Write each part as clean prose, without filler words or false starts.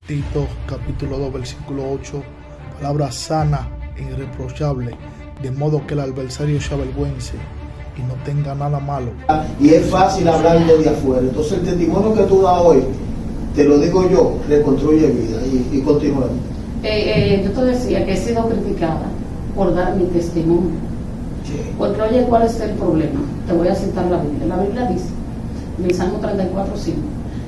Tito capítulo 2 versículo 8, palabra sana e irreprochable, de modo que el adversario se avergüence y no tenga nada malo. Y es fácil hablar desde afuera. Entonces el testimonio que tú das hoy, te lo digo yo, reconstruye vida. Y continuemos. Yo te decía que he sido criticada por dar mi testimonio. Sí. Porque oye, ¿cuál es el problema? Te voy a citar la Biblia. La Biblia dice, en el Salmo 34:5,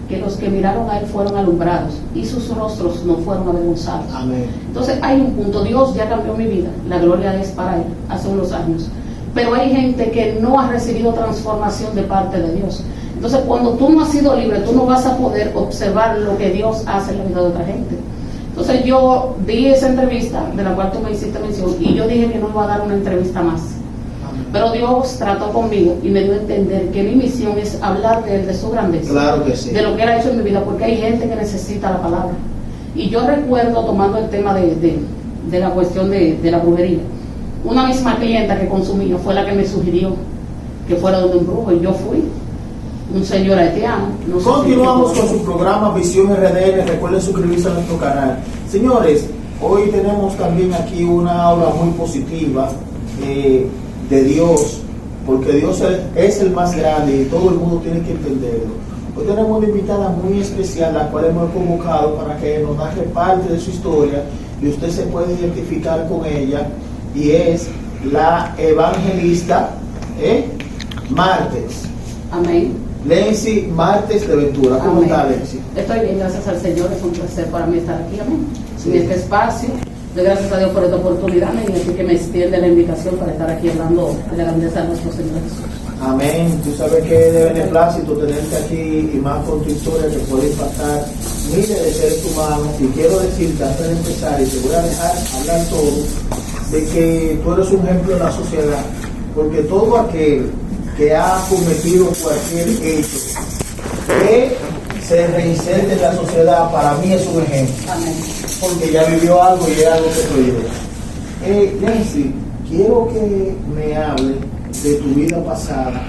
que los que miraron a él fueron alumbrados y sus rostros no fueron avergonzados. Amén. Entonces hay un punto, Dios ya cambió mi vida, la gloria es para él, hace unos años. Pero hay gente que no ha recibido transformación de parte de Dios. Entonces cuando tú no has sido libre, tú no vas a poder observar lo que Dios hace en la vida de otra gente. Entonces yo di esa entrevista, de la cual tú me hiciste mención, y yo dije que no iba a dar una entrevista más. Pero Dios trató conmigo y me dio a entender que mi misión es hablar de él, de su grandeza, Claro que sí. de lo que él ha hecho en mi vida, porque hay gente que necesita la palabra. Y yo recuerdo, tomando el tema de la cuestión de la brujería, una misma clienta que consumía fue la que me sugirió que fuera donde un brujo, y yo fui. Un señor haitiano. No sé Continuamos si con su programa Visión RDN. Recuerden suscribirse a nuestro canal. Señores, hoy tenemos también aquí una aura muy positiva de Dios, porque Dios es el más grande y todo el mundo tiene que entenderlo. Hoy tenemos una invitada muy especial, la cual hemos convocado para que nos narre parte de su historia y usted se puede identificar con ella, y es la evangelista Martes. Amén. Lency Martes de Ventura. ¿Cómo Amén. está, Lency? Estoy bien, gracias al Señor, es un placer para mí estar aquí, amén. Sí. En este espacio, doy gracias a Dios por esta oportunidad, y así que me extiende la invitación para estar aquí hablando de la grandeza de nuestro Señor Jesús. Amén. Tú sabes que es de beneplácito tenerte aquí, y más con tu historia que puede impactar miles de seres humanos. Y quiero decirte antes de empezar, y te voy a dejar hablar todo, de que tú eres un ejemplo en la sociedad, porque todo aquel que ha cometido cualquier hecho que se reinserte en la sociedad, para mí es un ejemplo, Amén. porque ya vivió algo y es algo que proyecta. Nancy, quiero que me hable de tu vida pasada,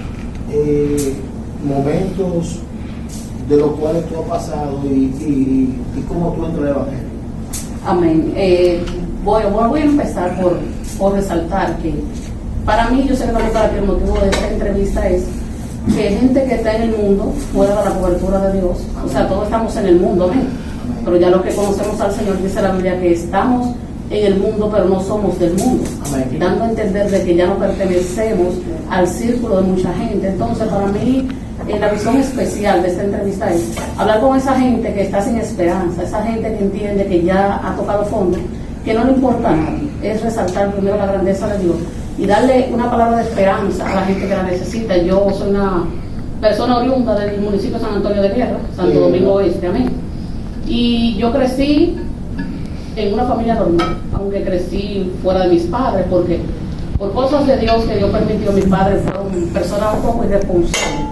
momentos de los cuales tú has pasado y cómo tú entras al Evangelio. Amén. Voy a empezar por resaltar que para mí, yo sé que también para que el motivo de esta entrevista es que gente que está en el mundo, fuera de la cobertura de Dios, o sea, todos estamos en el mundo, amén. Pero ya los que conocemos al Señor, dice la Biblia que estamos en el mundo, pero no somos del mundo. Amén. Dando a entender de que ya no pertenecemos al círculo de mucha gente. Entonces, para mí, la visión especial de esta entrevista es hablar con esa gente que está sin esperanza, esa gente que entiende que ya ha tocado fondo, que no le importa nada, es resaltar primero la grandeza de Dios y darle una palabra de esperanza a la gente que la necesita. Yo soy una persona oriunda del municipio de San Antonio de Guerra, Santo Domingo Oeste, amén. Y yo crecí en una familia normal, aunque crecí fuera de mis padres, porque por cosas de Dios que Dios permitió, mis padres fueron personas un poco irresponsables,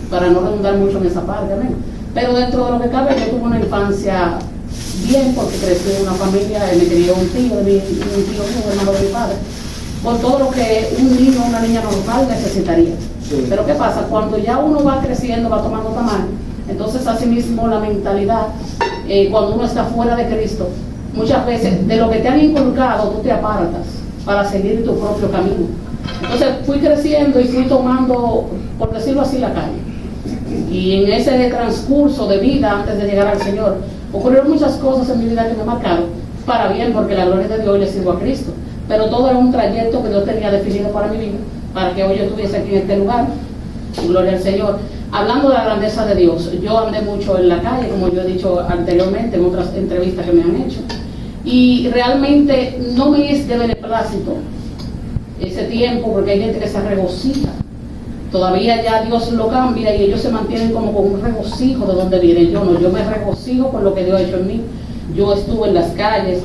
para no redundar mucho en esa parte, amén. Pero dentro de lo que cabe, yo tuve una infancia bien, porque crecí en una familia, me crió un tío mío, hermano de mi padre, por todo lo que un niño o una niña normal necesitaría. Sí. Pero ¿qué pasa? Cuando ya uno va creciendo, va tomando tamaño, entonces asimismo la mentalidad, cuando uno está fuera de Cristo, muchas veces de lo que te han inculcado, tú te apartas para seguir tu propio camino. Entonces fui creciendo y fui tomando, por decirlo así, la calle. Y en ese transcurso de vida, antes de llegar al Señor, ocurrieron muchas cosas en mi vida que me marcaron, para bien, porque la gloria de Dios le sirvo a Cristo. Pero todo era un trayecto que Dios tenía definido para mi vida, para que hoy yo estuviese aquí en este lugar. Gloria al Señor. Hablando de la grandeza de Dios, yo andé mucho en la calle, como yo he dicho anteriormente en otras entrevistas que me han hecho, y realmente no me es de beneplácito ese tiempo, porque hay gente que se regocija. Todavía ya Dios lo cambia y ellos se mantienen como con un regocijo de donde vienen. Yo no, yo me regocijo por lo que Dios ha hecho en mí. Yo estuve en las calles,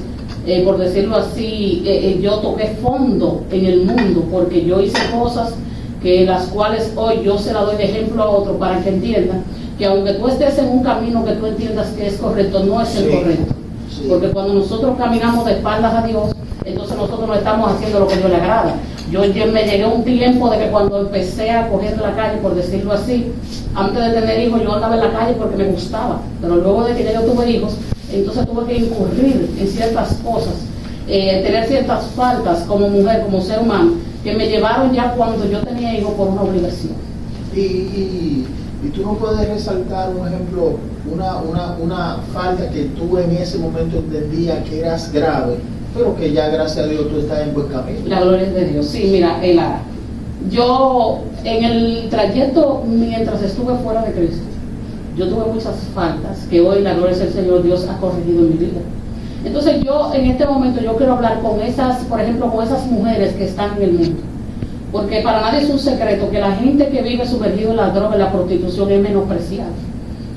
por decirlo así, yo toqué fondo en el mundo, porque yo hice cosas que las cuales hoy yo se la doy de ejemplo a otro, para que entiendan que aunque tú estés en un camino que tú entiendas que es correcto, no es el correcto. Sí. Porque cuando nosotros caminamos de espaldas a Dios, entonces nosotros no estamos haciendo lo que Dios le agrada. Yo me llegué un tiempo de que cuando empecé a coger la calle, por decirlo así, antes de tener hijos, yo andaba en la calle porque me gustaba, pero luego de que ya yo tuve hijos, entonces tuve que incurrir en ciertas cosas, tener ciertas faltas como mujer, como ser humano, que me llevaron ya cuando yo tenía hijos por una obligación. Y tú no puedes resaltar, un ejemplo, una falta que tú en ese momento entendías que eras grave, pero que ya gracias a Dios tú estás en buen camino. La gloria es de Dios. Sí, mira, yo en el trayecto mientras estuve fuera de Cristo, yo tuve muchas faltas que hoy, la gloria del Señor, Dios ha corregido en mi vida. Entonces yo en este momento yo quiero hablar con esas, por ejemplo, con esas mujeres que están en el mundo. Porque para nadie es un secreto que la gente que vive sumergido en la droga y la prostitución es menospreciada.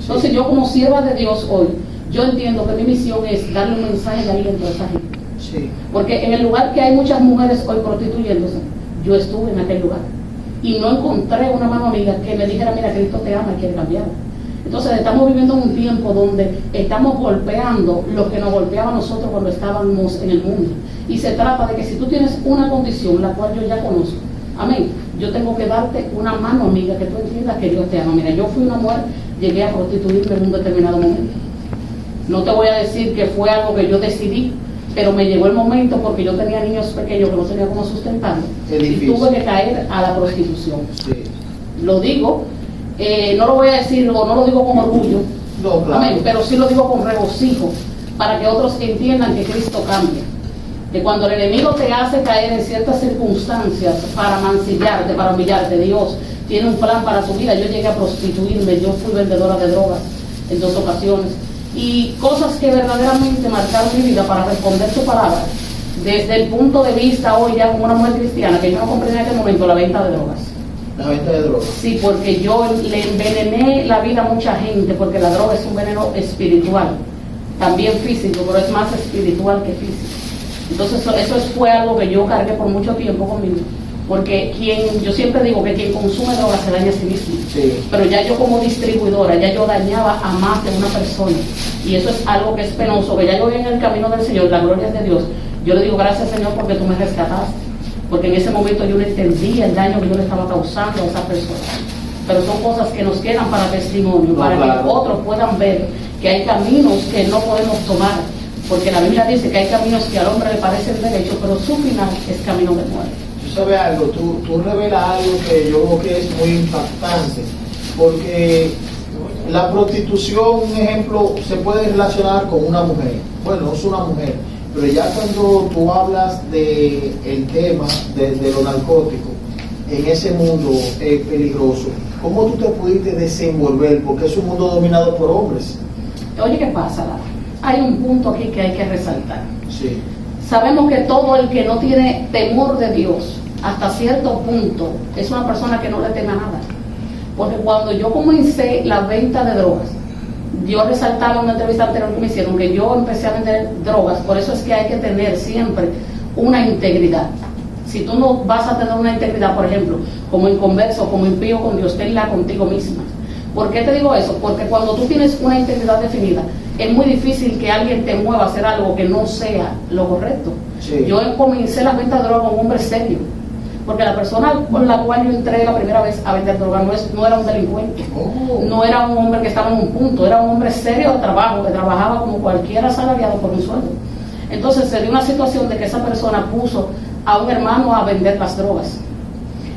Entonces yo como sierva de Dios hoy, yo entiendo que mi misión es darle un mensaje de aliento a esa gente. Sí. Porque en el lugar que hay muchas mujeres hoy prostituyéndose, yo estuve en aquel lugar. Y no encontré una mano amiga que me dijera, mira, Cristo te ama y quiere cambiarlo. Entonces estamos viviendo en un tiempo donde estamos golpeando lo que nos golpeaba a nosotros cuando estábamos en el mundo. Y se trata de que si tú tienes una condición, la cual yo ya conozco, amén, yo tengo que darte una mano amiga que tú entiendas que Dios te ama. Mira, yo fui una mujer, llegué a prostituirme en un determinado momento. No te voy a decir que fue algo que yo decidí, pero me llegó el momento porque yo tenía niños pequeños que no tenía cómo sustentarme y tuve que caer a la prostitución. Sí. Lo digo, no lo voy a decir o no lo digo con orgullo, no, claro. Amén, pero sí lo digo con regocijo para que otros entiendan que Cristo cambia. Que cuando el enemigo te hace caer en ciertas circunstancias para mancillarte, para humillarte, Dios tiene un plan para tu vida. Yo llegué a prostituirme, yo fui vendedora de drogas en 2 ocasiones. Y cosas que verdaderamente marcaron mi vida para responder tu palabra, desde el punto de vista hoy ya como una mujer cristiana, que yo no comprendí en aquel momento la venta de drogas. La venta de drogas. Sí, porque yo le envenené la vida a mucha gente, porque la droga es un veneno espiritual, también físico, pero es más espiritual que físico. Entonces eso fue algo que yo cargué por mucho tiempo conmigo. Porque yo siempre digo que quien consume droga se daña a sí mismo. Sí. Pero ya yo como distribuidora, ya yo dañaba a más de una persona. Y eso es algo que es penoso, que ya yo voy en el camino del Señor, la gloria es de Dios. Yo le digo gracias, Señor, porque tú me rescataste. Porque en ese momento yo no entendía el daño que yo le estaba causando a esa persona. Pero son cosas que nos quedan para testimonio, para que otros puedan ver que hay caminos que no podemos tomar. Porque la Biblia dice que hay caminos que al hombre le parecen derechos, pero su final es camino de muerte. Tú sabes algo, tú revelas algo que yo creo que es muy impactante, porque la prostitución, un ejemplo, se puede relacionar con una mujer. Bueno, no es una mujer, pero ya cuando tú hablas del tema de lo narcótico, en ese mundo peligroso, ¿cómo tú te pudiste desenvolver? Porque es un mundo dominado por hombres. Oye, ¿qué pasa, Lara? Hay un punto aquí que hay que resaltar. Sí. Sabemos que todo el que no tiene temor de Dios, hasta cierto punto, es una persona que no le teme a nada. Porque cuando yo comencé la venta de drogas, yo resaltaba en una entrevista anterior que me hicieron que yo empecé a vender drogas, por eso es que hay que tener siempre una integridad. Si tú no vas a tener una integridad, por ejemplo, como inconverso, como impío con Dios, tenla contigo misma. ¿Por qué te digo eso? Porque cuando tú tienes una integridad definida, es muy difícil que alguien te mueva a hacer algo que no sea lo correcto. Sí. Yo comencé la venta de droga con un hombre serio, porque la persona con la cual yo entré la primera vez a vender droga no era un delincuente, no era un hombre que estaba en un punto, era un hombre serio de trabajo, que trabajaba como cualquier asalariado por un sueldo. Entonces se dio una situación de que esa persona puso a un hermano a vender las drogas.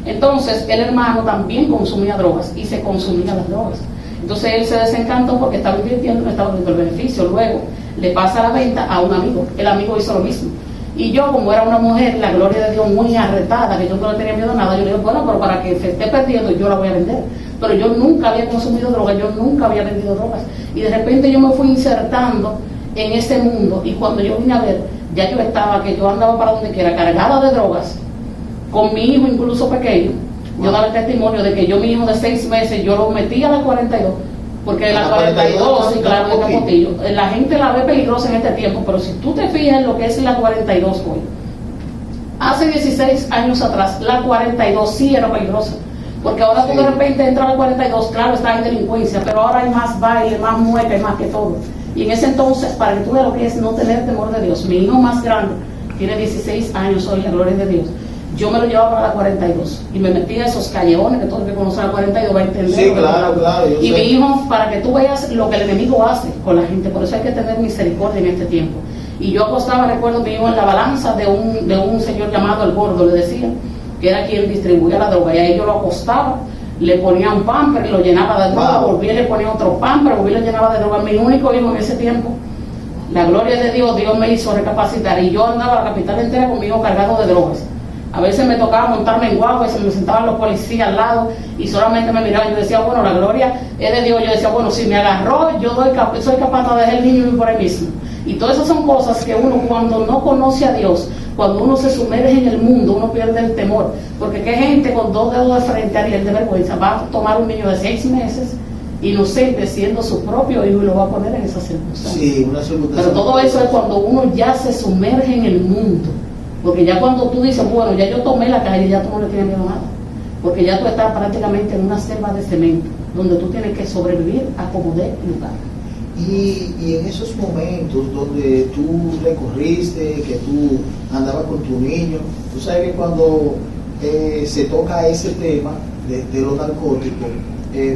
Entonces el hermano también consumía drogas y se consumía las drogas. Entonces él se desencantó porque estaba invirtiendo y no estaba viendo el beneficio. Luego le pasa la venta a un amigo. El amigo hizo lo mismo. Y yo, como era una mujer, la gloria de Dios, muy arretada, que yo no le tenía miedo a nada, yo le dije, bueno, pero para que se esté perdiendo, yo la voy a vender. Pero yo nunca había consumido drogas, yo nunca había vendido drogas. Y de repente yo me fui insertando en ese mundo. Y cuando yo vine a ver, ya yo estaba, que yo andaba para donde quiera, cargada de drogas, con mi hijo incluso pequeño. Yo daba el testimonio de que yo, mi hijo de 6 meses, yo lo metí a la 42, porque la 42, sí, claro, de Capotillo. La gente la ve peligrosa en este tiempo, pero si tú te fijas en lo que es la 42 hoy, hace 16 años atrás, la 42 sí era peligrosa, porque ahora tú de repente entras a la 42, claro, está en delincuencia, pero ahora hay más baile, más mueca y más que todo. Y en ese entonces, para que tú veas lo que es no tener temor de Dios, mi hijo más grande tiene 16 años hoy, la gloria de Dios. yo me lo llevaba para la 42 y me metía en esos callejones, que todo el que conoce la 42 va a entender. Sí, claro, y mi hijo, para que tú veas lo que el enemigo hace con la gente, por eso hay que tener misericordia en este tiempo. Y yo acostaba, recuerdo mi hijo en la balanza de un señor llamado El Gordo, le decía, que era quien distribuía la droga, y ahí yo lo acostaba, le ponía un pamper, lo llenaba de droga, volvía y le ponía otro pamper, volvía y le llenaba de droga. Mi único hijo en ese tiempo, la gloria de Dios, Dios me hizo recapacitar, y yo andaba la capital entera con mi hijo cargado de drogas. A veces me tocaba montarme en guagua y se me sentaban los policías al lado y solamente me miraban. Yo decía, bueno, la gloria es de Dios. Yo decía, bueno, si me agarró, yo soy capaz de dejar el niño por ahí mismo. Y todas esas son cosas que uno, cuando no conoce a Dios, cuando uno se sumerge en el mundo, uno pierde el temor. Porque qué gente con 2 dedos de frente, Ariel, de vergüenza, va a tomar un niño de 6 meses, inocente, siendo su propio hijo, y lo va a poner en esa circunstancia. Sí, una circunstancia. Pero todo eso es cuando uno ya se sumerge en el mundo. Porque ya cuando tú dices, bueno, ya yo tomé la calle, ya tú no le tienes miedo a nada. Porque ya tú estás prácticamente en una selva de cemento, donde tú tienes que sobrevivir a como dé lugar. Y en esos momentos donde tú recorriste, que tú andabas con tu niño, tú sabes que cuando se toca ese tema de los narcóticos,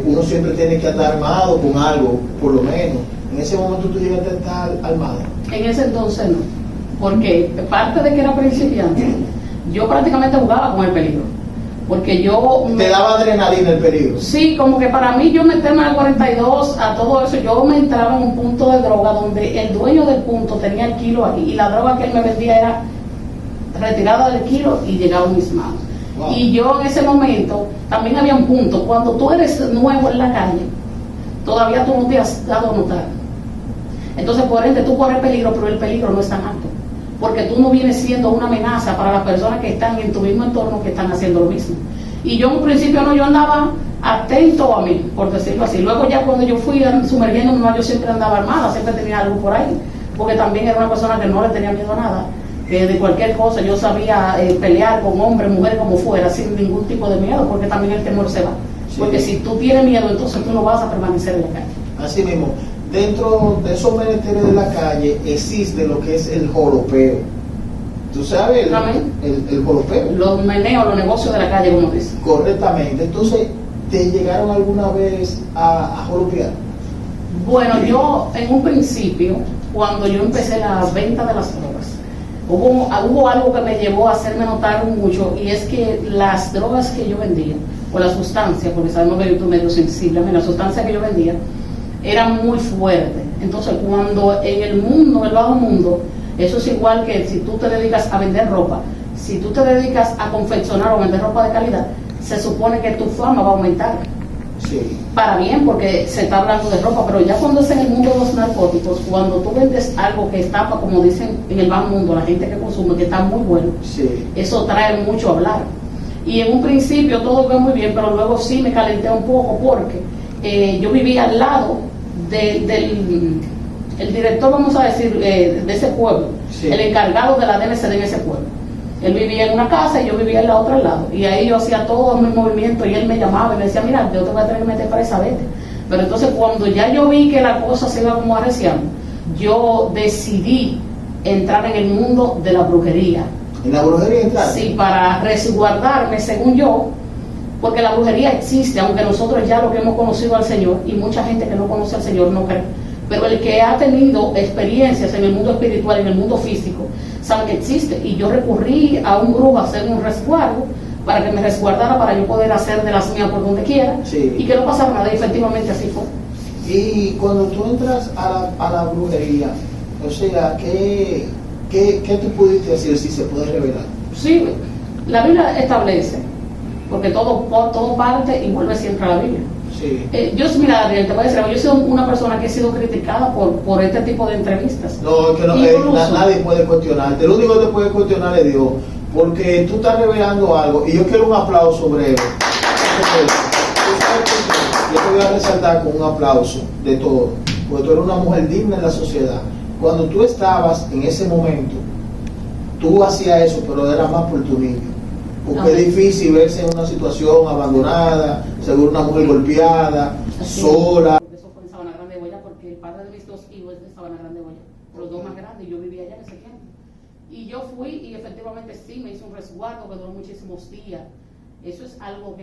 uno siempre tiene que estar armado con algo, por lo menos. En ese momento tú llegaste a estar armado. En ese entonces no, porque parte de que era principiante, yo prácticamente jugaba con el peligro. Porque yo... ¿Te daba adrenalina el peligro? Sí, como que para mí yo meterme al 42, a todo eso, yo me entraba en un punto de droga donde el dueño del punto tenía el kilo aquí y la droga que él me vendía era retirada del kilo y llegaba a mis manos. Wow. Y yo en ese momento, también había un punto, cuando tú eres nuevo en la calle, todavía tú no te has dado a notar. Entonces, por ende, tú corres peligro, pero el peligro no es tan alto. Porque tú no vienes siendo una amenaza para las personas que están en tu mismo entorno, que están haciendo lo mismo. Y yo en un principio no, yo andaba atento a mí, por decirlo así. Luego ya cuando yo fui sumergiéndome más, yo siempre andaba armada, siempre tenía algo por ahí, porque también era una persona que no le tenía miedo a nada, que de cualquier cosa yo sabía pelear con hombres, mujeres, como fuera, sin ningún tipo de miedo, porque también el temor se va. Sí. Porque si tú tienes miedo, entonces tú no vas a permanecer en la calle. Así mismo. Dentro de esos menesteres de la calle existe lo que es el joropeo. ¿Tú sabes el joropeo? Los meneos, los negocios de la calle, como dicen. Correctamente. Entonces, ¿te llegaron alguna vez a joropear? Bueno, yo en un principio, cuando yo empecé la venta de las drogas, hubo algo que me llevó a hacerme notar mucho, y es que las drogas que yo vendía, o la sustancia, porque sabemos que yo estoy medio sensible, la sustancia que yo vendía, era muy fuerte. Entonces, cuando en el mundo, el bajo mundo, eso es igual que si tú te dedicas a vender ropa, si tú te dedicas a confeccionar o vender ropa de calidad, se supone que tu fama va a aumentar. Sí. Para bien, porque se está hablando de ropa, pero ya cuando es en el mundo de los narcóticos, cuando tú vendes algo que está, como dicen en el bajo mundo, la gente que consume, que está muy bueno, sí, eso trae mucho a hablar. Y en un principio todo fue muy bien, pero luego sí me calenté un poco, porque yo vivía al lado el director, vamos a decir, de ese pueblo, sí, el encargado de la DNCD en ese pueblo. Él vivía en una casa y yo vivía en la otra al lado, y ahí yo hacía todos mis movimientos, y él me llamaba y me decía, mira, yo te voy a tener que meter presa, vete. Pero entonces cuando ya yo vi que la cosa se iba como arreciando, yo decidí entrar en el mundo de la brujería. ¿En la brujería entrar? Sí, para resguardarme, según yo, porque la brujería existe, aunque nosotros ya lo que hemos conocido al Señor, y mucha gente que no conoce al Señor no cree, pero el que ha tenido experiencias en el mundo espiritual, en el mundo físico, sabe que existe. Y yo recurrí a un brujo a hacer un resguardo, para que me resguardara, para yo poder hacer de las mías por donde quiera, sí, y que no pasara nada, y efectivamente así fue. Y cuando tú entras a la brujería, o sea, ¿qué tú pudiste hacer, si se puede revelar? Sí, la Biblia establece, porque todo parte y vuelve siempre a la Biblia. Sí. Mira, Ariel, te voy a decir, yo he sido una persona que he sido criticada por este tipo de entrevistas. No, es que nadie puede cuestionarte. Lo único que te puede cuestionar es Dios, porque tú estás revelando algo, y yo quiero un aplauso sobre eso. Yo te voy a resaltar con un aplauso de todo, porque tú eres una mujer digna en la sociedad. Cuando tú estabas en ese momento, tú hacías eso, pero era más por tu niño. Porque es difícil verse en una situación abandonada, seguro una mujer golpeada, sola. Eso fue en Sabana Grande de Boya, porque el padre de mis 2 hijos es de Sabana Grande de Boya, los 2 más grandes, y yo vivía allá en ese tiempo. Y yo fui y efectivamente sí me hice un resguardo que duró muchísimos días. Eso es algo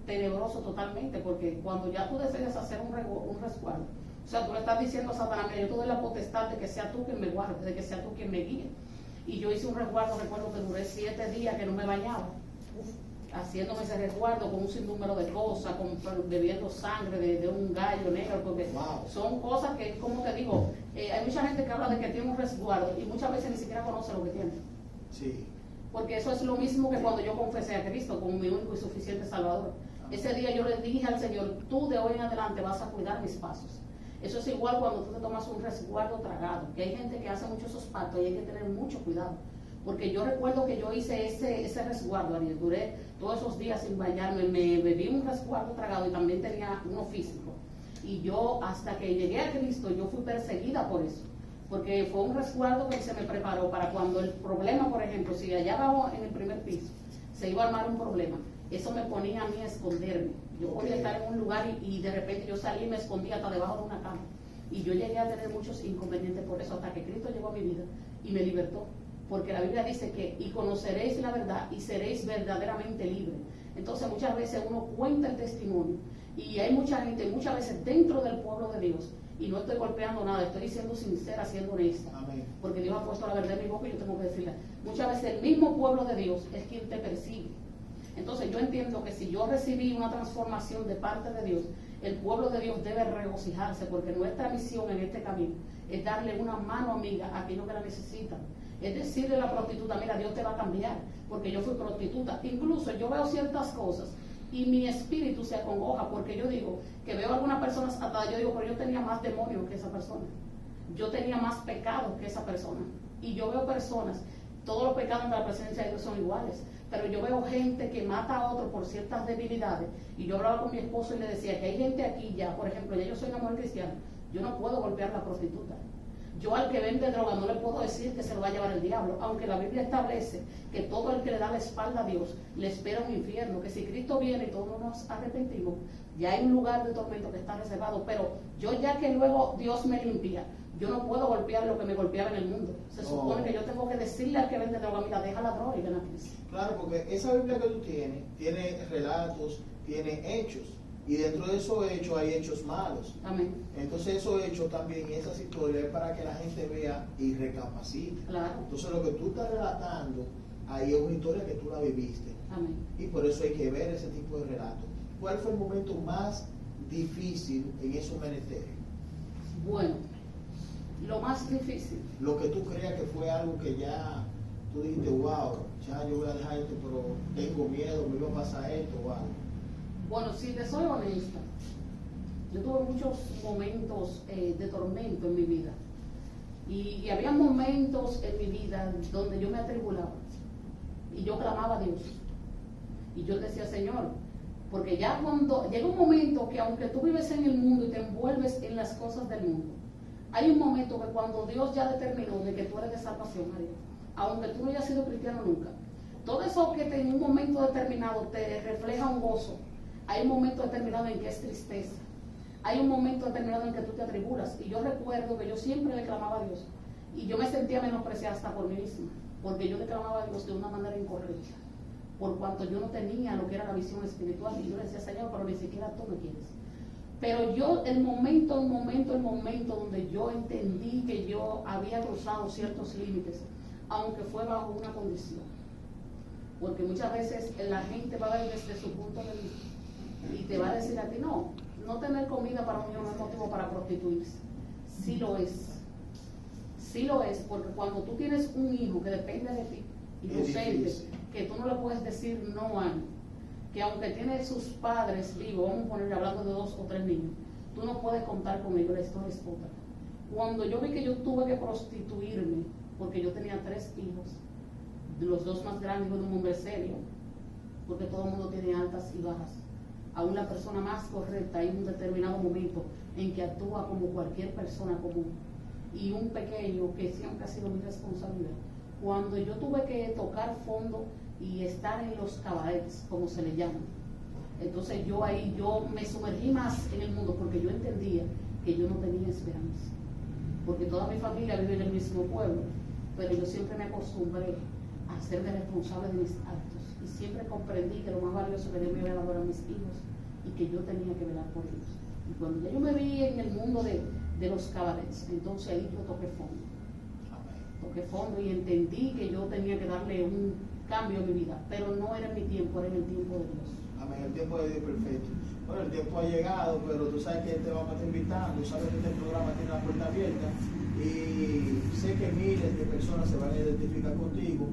tenebroso totalmente, porque cuando ya tú decides hacer un resguardo, o sea, tú le estás diciendo a Satanás, mira, yo te doy la potestad de que sea tú quien me guarde, de que sea tú quien me guíe. Y yo hice un resguardo, recuerdo que duré 7 días que no me bañaba, haciéndome ese resguardo con un sinnúmero de cosas, bebiendo sangre de un gallo negro, porque son cosas que, como te digo, hay mucha gente que habla de que tiene un resguardo y muchas veces ni siquiera conoce lo que tiene. Sí. Porque eso es lo mismo que cuando yo confesé a Cristo como mi único y suficiente Salvador. Ese día yo le dije al Señor, tú de hoy en adelante vas a cuidar mis pasos. Eso es igual cuando tú te tomas un resguardo tragado, que hay gente que hace mucho esos pactos y hay que tener mucho cuidado. Porque yo recuerdo que yo hice ese resguardo, Ariel, duré todos esos días sin bañarme, me bebí un resguardo tragado y también tenía uno físico. Y yo, hasta que llegué a Cristo, yo fui perseguida por eso. Porque fue un resguardo que se me preparó para cuando el problema, por ejemplo, si allá abajo en el primer piso se iba a armar un problema, eso me ponía a mí a esconderme. Yo podía estar en un lugar y de repente yo salí y me escondía hasta debajo de una cama. Y yo llegué a tener muchos inconvenientes por eso, hasta que Cristo llegó a mi vida y me libertó. Porque la Biblia dice que, y conoceréis la verdad y seréis verdaderamente libres. Entonces muchas veces uno cuenta el testimonio y hay mucha gente, muchas veces dentro del pueblo de Dios, y no estoy golpeando nada, estoy siendo sincera, siendo honesta. Amén. Porque Dios ha puesto la verdad en mi boca y yo tengo que decirla. Muchas veces el mismo pueblo de Dios es quien te persigue. Entonces yo entiendo que si yo recibí una transformación de parte de Dios, el pueblo de Dios debe regocijarse, porque nuestra misión en este camino es darle una mano amiga a aquellos que la necesitan. Es decirle a la prostituta, mira, Dios te va a cambiar, porque yo fui prostituta. Incluso yo veo ciertas cosas y mi espíritu se acongoja, porque yo digo que veo a algunas personas atadas, yo digo, pero yo tenía más demonios que esa persona, yo tenía más pecados que esa persona, y yo veo personas, todos los pecados de la presencia de Dios son iguales, pero yo veo gente que mata a otro por ciertas debilidades, y yo hablaba con mi esposo y le decía que hay gente aquí ya, por ejemplo, ya yo soy una mujer cristiana, yo no puedo golpear a la prostituta. Yo al que vende droga no le puedo decir que se lo va a llevar el diablo, aunque la Biblia establece que todo el que le da la espalda a Dios le espera un infierno, que si Cristo viene y todos nos arrepentimos, ya hay un lugar de tormento que está reservado, pero yo ya que luego Dios me limpia, yo no puedo golpear lo que me golpeaba en el mundo. Se supone que yo tengo que decirle al que vende droga, mira, deja la droga y ven a Cristo. Claro, porque esa Biblia que tú tienes, tiene relatos, tiene hechos. Y dentro de esos hechos hay hechos malos. Amén. Entonces esos hechos también, esas historias es para que la gente vea y recapacite. Claro. Entonces lo que tú estás relatando, ahí es una historia que tú la viviste. Amén. Y por eso hay que ver ese tipo de relatos. ¿Cuál fue el momento más difícil en esos menesteres? Bueno, lo más difícil. Lo que tú creas que fue algo que ya tú dijiste, wow, ya yo voy a dejar esto, pero tengo miedo, me iba a pasar esto o algo. Bueno, si te soy honesta, yo tuve muchos momentos de tormento en mi vida. Y había momentos en mi vida donde yo me atribulaba. Y yo clamaba a Dios. Y yo decía, Señor, porque ya cuando llega un momento que aunque tú vives en el mundo y te envuelves en las cosas del mundo, hay un momento que cuando Dios ya determinó de que tú eres de salvación, María, aunque tú no hayas sido cristiano nunca, todo eso que en un momento determinado te refleja un gozo, hay un momento determinado en que es tristeza, hay un momento determinado en que tú te atribulas. Y yo recuerdo que yo siempre le clamaba a Dios y yo me sentía menospreciada hasta por mí misma, porque yo le clamaba a Dios de una manera incorrecta, por cuanto yo no tenía lo que era la visión espiritual. Y yo le decía, Señor, pero ni siquiera tú me quieres. Pero yo, el momento donde yo entendí que yo había cruzado ciertos límites, aunque fue bajo una condición, porque muchas veces la gente va a ver desde su punto de vista y te va a decir a ti, no tener comida para un hijo no es motivo para prostituirse. Sí lo es, porque cuando tú tienes un hijo que depende de ti, inocente, que tú no le puedes decir no a él, que aunque tiene sus padres vivos, vamos a poner hablando de 2 o 3 niños, tú no puedes contar con ellos, esto es puta. Cuando yo vi que yo tuve que prostituirme, porque yo tenía 3 hijos, los 2 más grandes, de un hombre serio, porque todo el mundo tiene altas y bajas. Aún la persona más correcta hay un determinado momento en que actúa como cualquier persona común, y un pequeño que siempre ha sido mi responsabilidad. Cuando yo tuve que tocar fondo y estar en los cabarets, como se le llama, entonces yo me sumergí más en el mundo, porque yo entendía que yo no tenía esperanza, porque toda mi familia vive en el mismo pueblo, pero yo siempre me acostumbré a serme responsable de mis actos y siempre comprendí que lo más valioso que Dios me había dado eran mis hijos y que yo tenía que velar por ellos. Y cuando ya yo me vi en el mundo de los cabarets, entonces ahí yo toqué fondo. Toqué fondo y entendí que yo tenía que darle un cambio a mi vida, pero no era en mi tiempo, era en el tiempo de Dios. Amén, el tiempo de Dios perfecto. Bueno, el tiempo ha llegado, pero tú sabes que te vamos a estar invitando, sabes que este programa tiene la puerta abierta y sé que miles de personas se van a identificar contigo.